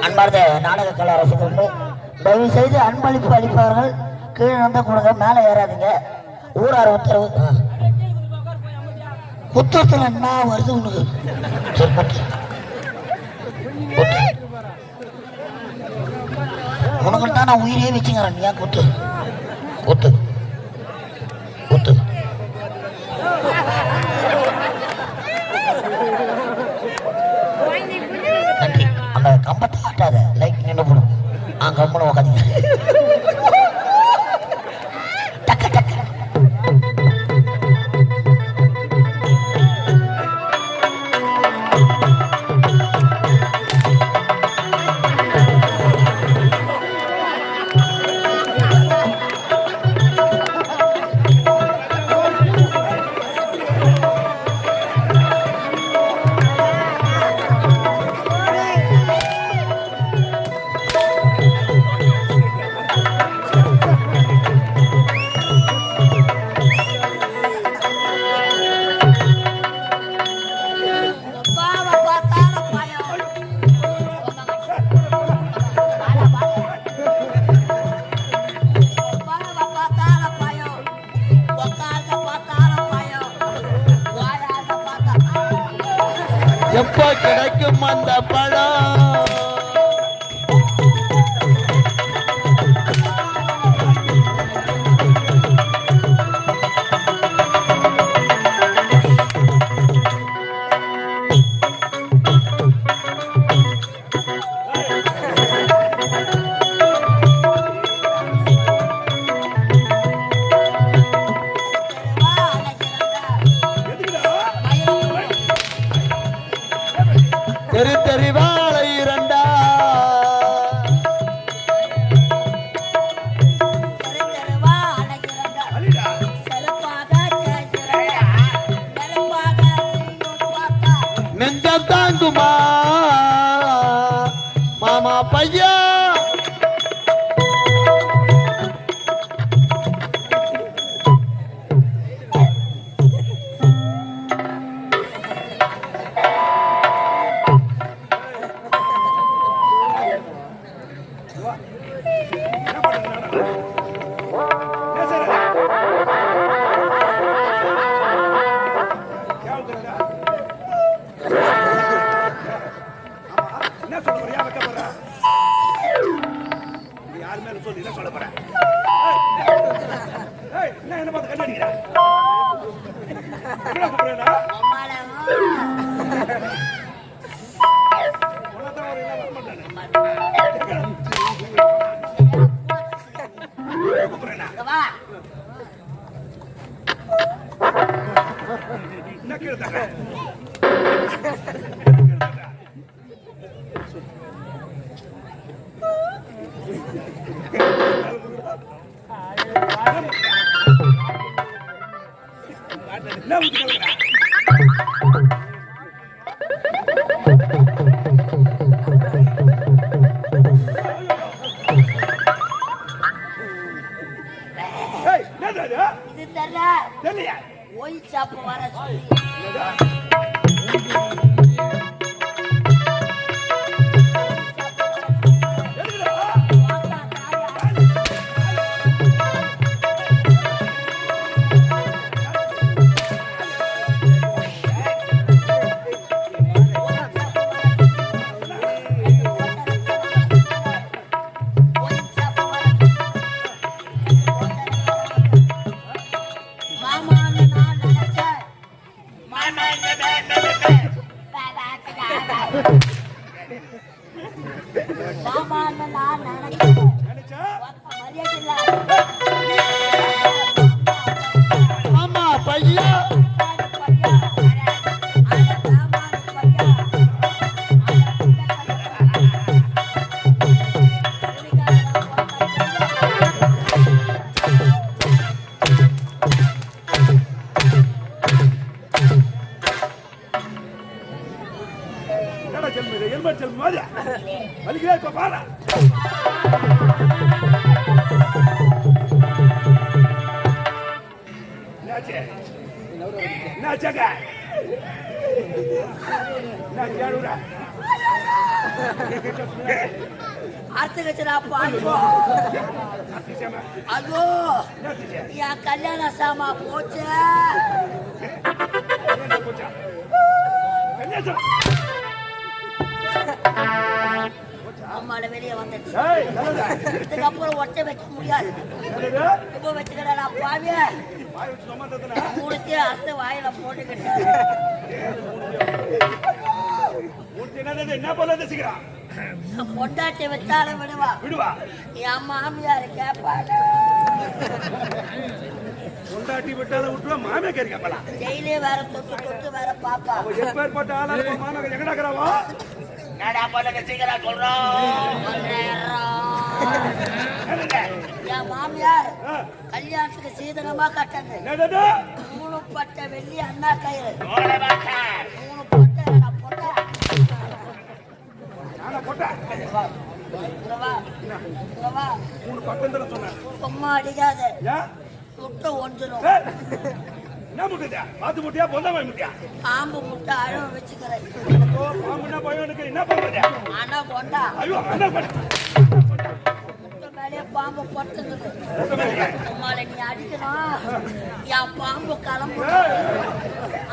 அன்பார்ந்த நாடக கலை ரசிகர்கள், தயவு செய்து அன்பளிப்பு அளிப்பவர்கள் கீழே வந்து கொடுங்க, மேலே ஏறாதீங்க. ஊரார் உத்தரவு. குத்தத்துல என்ன வருது உனக்கு? உனக்கு தான் நான் உயிரே வச்சுக்கிறேன். ஏன் குத்து குத்து குத்து? நன்றி. அந்த கம்பத்தை ஆட்டாத, லைட் நின்று போடும். கம்பனை உக்காதீங்க. டக்கு டக்கு எப்போ கிடைக்கும் அந்த பழம்? தெரு தெருவாழை இரண்டா, நெஞ்சம் தாங்குமா மாமா பையா? ஒய் சாப்பு வர ஆமா பையா ஐயோ என் கல்யாண சாமா போச்சு. அம்மால வெளியே வந்துடுச்சு. இதுக்கப்புறம் ஒட்டை வைக்க முடியாது. இப்ப வச்சுக்கிறா பாவிய மூணுக்கே அத்தை வாயில போட்டுக்கிட்டேன். பொண்டாட்டி வச்சாலும் விடுவா. என் மாமியாரு கேப்பாடு. பொண்டாட்டி விட்டாலும் விட்டுவா மாமியா கேட்கப்பா. டெய்லி வேற தொட்டு வேற பாப்பா. எப்பேற்பட்ட ஆளா மாமியா எங்கடாக்குறாவோ நடா போல சீக்கிரம் சொல்றோம். என் மாமியார் கல்யாணத்துக்கு சீதனமா கட்டது 3 பட்டை வெள்ளி அண்ணா கயிறு 3 பட்டை சும்மா அடிக்காத முட்டை ஒன்றுடும். பாம்பு முட்டை அழகு வச்சுக்கிறேன். ஆனா கொண்டா மேலே பாம்பு பொட்டுக்குது. உமால நீ அடிக்கணும். என் பாம்பு கிளம்பு.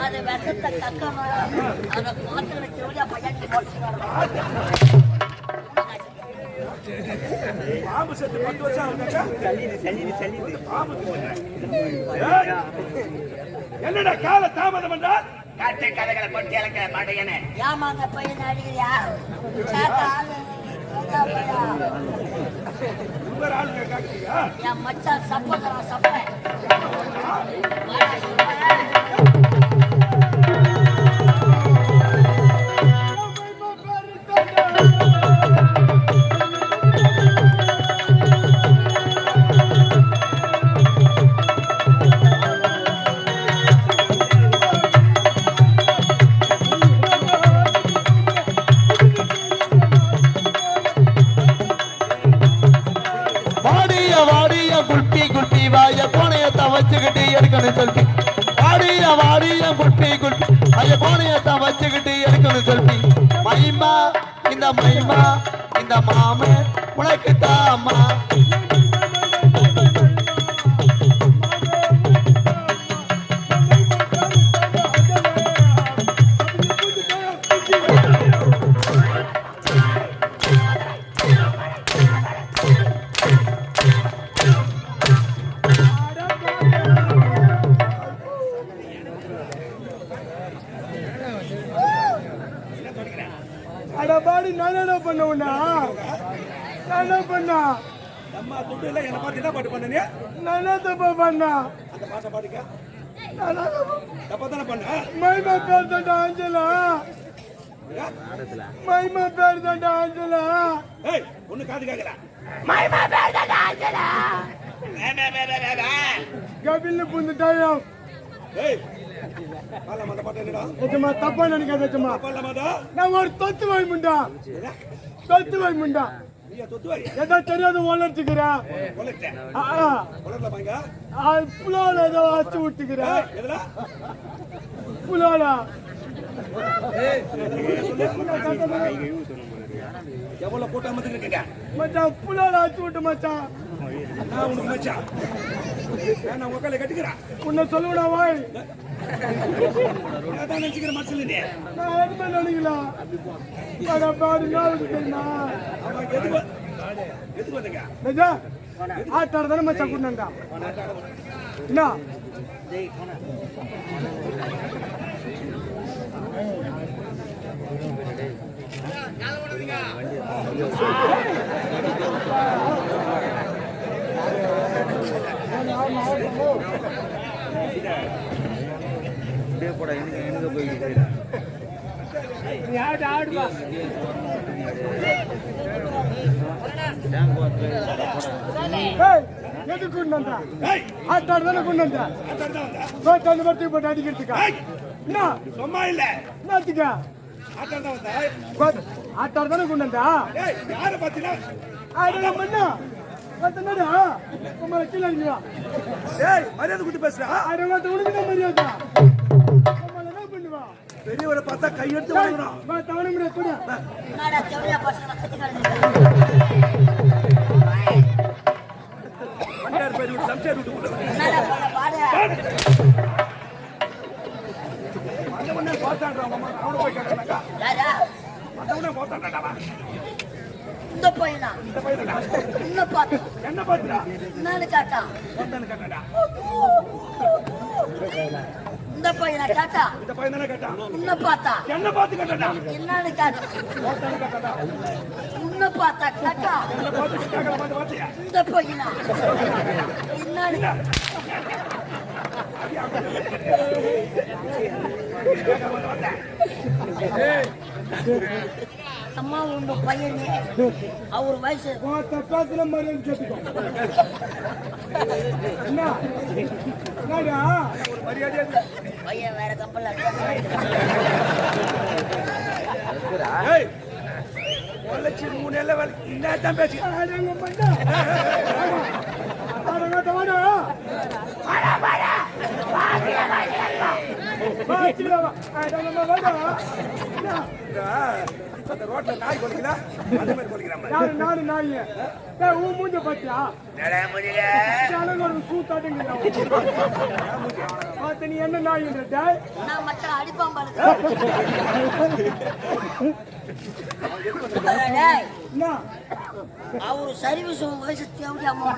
அது விஷத்தை கக்கணும். அதை மாத்திர செவலியா பையன் போட்டு பாம்பு செத்து 10 வருஷம் என்னடா கால தாமதம் என்றால் காட்டு கதைகளை கொட்டி இழக்க மாட்டேங்கன்னு ஏமாங்க பையன் அடிக்கிறியா? என் மச்சான் சப்போதான் சப்ப வச்சுக்கிட்டு எடுக்கணும் சொல்லி வாடிய குல்பி ஐய கோணையத்தை வச்சுக்கிட்டு எடுக்கணும் சொல்லி மைமா இந்த மாம உனக்கு தாமா பாடி நான் என்ன பண்ண உன்னா நான் என்ன பண்ணா அம்மா துட்டு இல்ல என்ன பார்த்து என்ன பாட்டு பண்ணீங்க நான் என்ன தப்பா பண்ணா அந்த பாட்டை பாடுங்க நான் தப்பா தானே பண்ண மைமா பேர் தாண்டா ஆஞ்சலா மைமா பேர் தாண்டா ஆஞ்சலா ஏய் ஒண்ணு காது கேக்கல மைமா பேர் தாண்டா ஆஞ்சலா கபில்ல புந்துட்டாயம் ஏய் பாலமா அந்த பாட்டு என்னடா எஜமா தப்பா நினைக்காத எஜமா பாலமாடா நான் ஒரு தொத்து வாய்முண்டா தொத்து வாய்முண்டா நீ தொத்து வாய் ஏதோ தெரியாது வளர்த்துக்கிறேன் கொலட்டே கொலல பாங்க புலால ஏதோ ஆச்சு விட்டுக்கிறேன் எதுல புலாலா எவ்வளவு போட்டா வந்து இருக்கீங்க மச்சான் புலால ஆச்சு விட்டு மச்சான் நான் உனக்கு மச்சான் நான் உங்க கையில கட்டிக்கிறேன் உன்னை சொல்லுவடா வாய் அதான் நினைச்சுக்கிற மச்சல நீ நான் என்ன நினைக்கலாம் அட பாரு நாளுக்கு தெரியுமா அவன் எதுக்கு வந்தீங்க நிஜா ஆட்டாட தானே மச்சான் கூட்டினா என்ன போடா எனக்கு போய் எதுக்கு கூட்டினா ஏய் ஆட்டாட தானே கூட்டினா அதான் அந்த பத்தி போட்டு அடிக்கிறதுக்கா என்ன சும்மா இல்ல என்னத்துக்கா ஆட்டம் தான் வந்தா ஆட்டாட தானே கூட்டினா ஏய் யார பாத்தீனா ஆயிரம் பண்ணா என்னடா உங்களை கீழே அடிக்கிறா ஏய் மரியாதை குட்டி பேசுறா ஆயிரம் உனக்கு தான் மரியாதை உங்களை என்ன பண்ணுவா பெரியவரை பார்த்தா கையெடுத்து வாங்கணும் தவணை முடியாது கூட என்னடா தேவையா பசங்க கத்துக்கிறது வண்டார் பேர் விட்டு சம்சேர் விட்டு போடுங்க என்னடா பண்ண பாடு அந்த ஒண்ணே பார்த்தான்டா அம்மா அவன போய் கேட்டாங்க யாரா அந்த ஒண்ணே பார்த்தான்டா இந்த பையனா இந்த பையனா என்ன பார்த்து என்ன பாத்துடா என்னன்னு கேட்டான் வந்தானே கேட்டாடா இந்த பையனா கேட்டா இந்த பையன் தானே கேட்டான் உன்னை பார்த்தா என்ன பார்த்து கேட்டாடா என்னன்னு கேட்டா பார்த்தானே கேட்டாடா உன்னை பார்த்தா கேட்டா என்ன பார்த்து கேட்கற மாதிரி பார்த்தியா இந்த பையனா என்னன்னு அம்மா உங்க பையனே அவர் வயசு பேசுற மாதிரி கேட்டுக்கோ என்ன என்னடா ஒரு மரியாதை பையன் வேற கம்பெனில ஏய் ஒல்லச்சி மூணு எல்லாம் வேலை என்னதான் பேசி ஆடங்க பண்ணா ஆடங்க தவாடா அந்த ரோட்ல நாய் கொலைக்கிறா அந்த மாதிரி கொலைக்கிறான் யாரு நாடு நாய் உன் மூஞ்ச பாத்தியா சூத்தாட்டுங்க நீ என்ன நாய்ன்ற நான் மட்டும் அடிப்பான் பாருங்க என்ன அவரு சர்வீஸ் வயசு தேவை அம்மா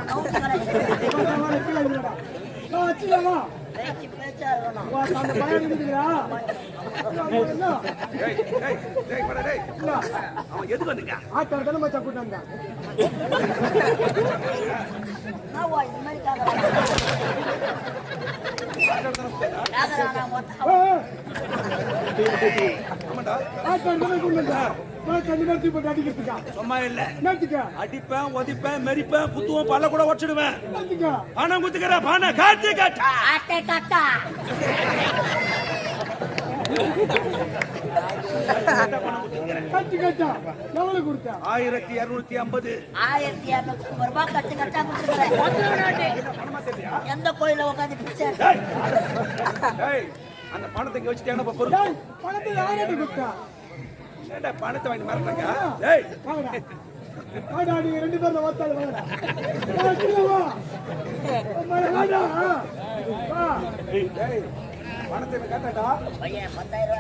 வச்சுக்கலாமா பேச்சு பேச்சா இருக்கணும் அந்த பையன் இருக்குதுங்களா டேய் டேய் டேய் பட டேய் அவன் எதுக்கு வந்தீங்க ஆட்டார் தானே மச்சா கூட்டாங்க நான் வா இந்த மாதிரி ஆமாடா ஆட்டார் தானே கூட்டாங்க கண்டிப்பா போட்டு அடிக்கிறதுக்கா சும்மா இல்ல என்னத்துக்கா அடிப்பேன் ஒதிப்பேன் மெரிப்பேன் குத்துவேன் பல்ல கூட உடைச்சிடுவேன் என்னத்துக்கா பணம் குத்துக்கிற பணம் காட்டு காட்டு ஆட்டை காட்டா கட்டு கட்டா எவ்வளவு கொடுத்தா 1250 1250 ரூபாய் கட்டு கட்டா கொடுத்துக்கிறேன் எந்த கோயில உட்காந்து பிச்சை டேய் அந்த பணத்தை இங்க வச்சுட்டேன்னா பொறுப்பு டேய் பணத்தை யாருக்கு கொடுத்தா ஏண்டா பணத்தை வாங்கி மறந்தாங்க டேய் வாங்கடா வாடா நீங்க ரெண்டு பேரும் ஓத்தால வாங்கடா வா கீழ வா வாடா வா டேய் பணத்தை கேட்டாடா பையன் 10000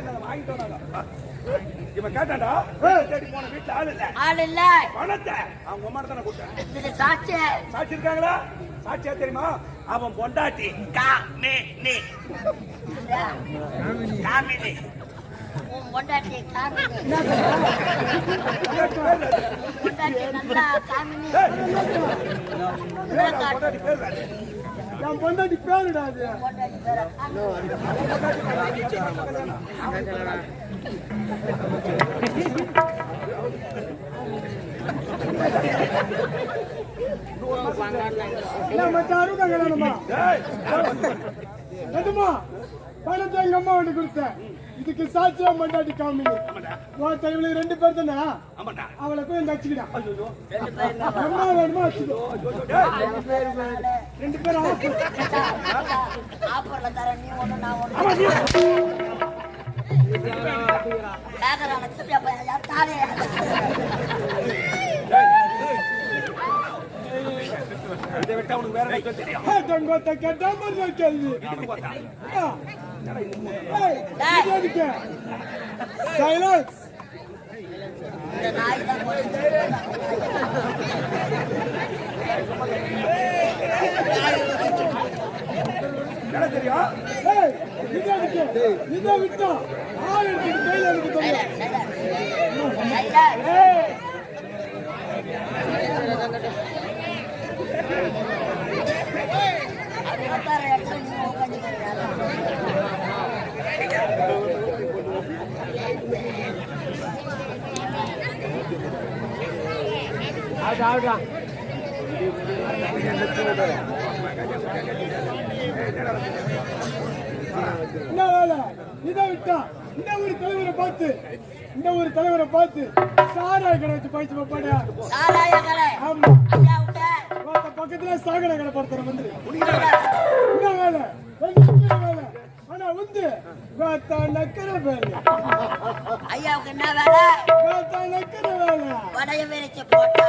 ரூபாய் இவன் கேட்டாடா தேடி போன வீட்டுல ஆள் இல்ல ஆள் இல்ல பணத்தை அவங்க அம்மா தானே கொடுத்தேன் இது சாட்சி சாட்சி இருக்காங்களா சாட்சியா தெரியுமா அவன் பொண்டாட்டி காமினி உன் பொண்டாட்டி காமினி. பொண்டாட்டி நல்லா காமினி. பொண்டாட்டி பேர் வேற. என் பொண்டாட்டி பேருடா அது. பொண்டாட்டி பேர காமினி. என்ன மச்சான் அறுபதாம் கல்யாணமா? டேய், எதுமா பணத்தை எங்க அம்மா வந்து கொடுத்தேன். இதுக்கு சாட்சியா மண்டாட்டி காமினி. உன் தலைவில 2 பேர் தானே? ஆமாடா. அவளை போய் இந்த அடிச்சுக்கிட்டா. ஐயோ, 2 பேருமே வா. அம்மா வேணுமா அடிச்சுக்கோ. 2 பேரும் ஆப்பர்ல தர நீ ஒண்ணு நான் ஒண்ணு. ஆமா, நீ கேக்குறான திருப்பி அப்ப யார் தானே இதை விட்டா உனக்கு வேற என்ன தெரியும்? தங்கத்தை கேட்டா மாதிரி கேள்வி. நானும் பார்த்தேன். சைலன்ஸ். இந்த நாய் தான் போயிட்டு என்ன தெரியும்? இதை விட்டா ஆள் எடுத்துட்டு கையில எடுத்து தெரியும். என்ன வேலை? இதை விட்டா இந்த ஒரு தலைவரை பார்த்து சாராய கடை வச்சு பயிற்சி பாப்பாடா. ஆமா, பக்கத்துல சாகட கடை படுத்துற வந்து என்ன வேலை? வேலை ஆனா வந்து நக்கிற வேலை. ஐயாவுக்கு என்ன வேலை? நக்கிற வேலை. வடைய விரிச்சு போட்டா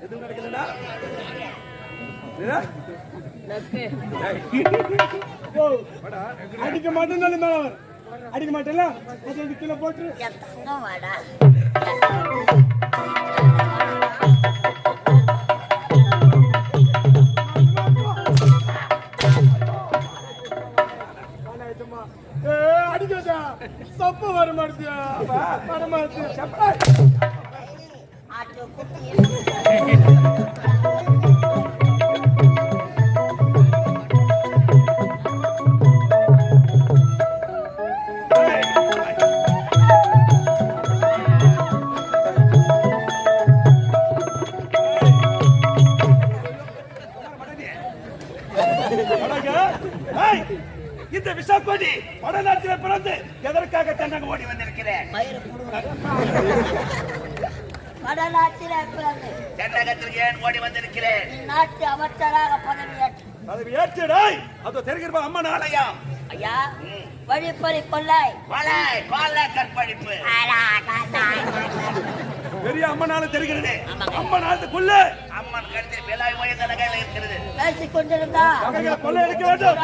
எதுவும் நடக்கலடா. அடிக்க மாட்டேன் மேல அடிக்க மாட்டேன்ல கிலோ போட்டு என் தங்கம் வாடா. அடிக்காதா சப்ப வர மாட்டியா வர மாட்டியா ஆட்டு குட்டி இந்த விஷாக்கோடி வடநாட்டில் பிறந்து எதற்காக தென்னங்க ஓடி வந்திருக்கிறேன்? வடநாட்டில் பிறந்து தென்னகத்திற்கு ஏன் ஓடி வந்திருக்கிறேன்? நாட்டு அமைச்சராக பதவியேற்று பதவி ஏற்றுடாய். அதோ தெரிகிறப்ப அம்மன் ஆலயம். ஐயா வழிப்பறி கொள்ளை கொலை கற்பழிப்பு பெரிய அம்மனால தெரிகிறது. அம்மன் ஆலத்துக்குள்ள அம்மன் கருத்தில் வேலாய் இருக்கிறது. பேசிக் கொண்டிருந்தா கொள்ளை எடுக்க வேண்டும்.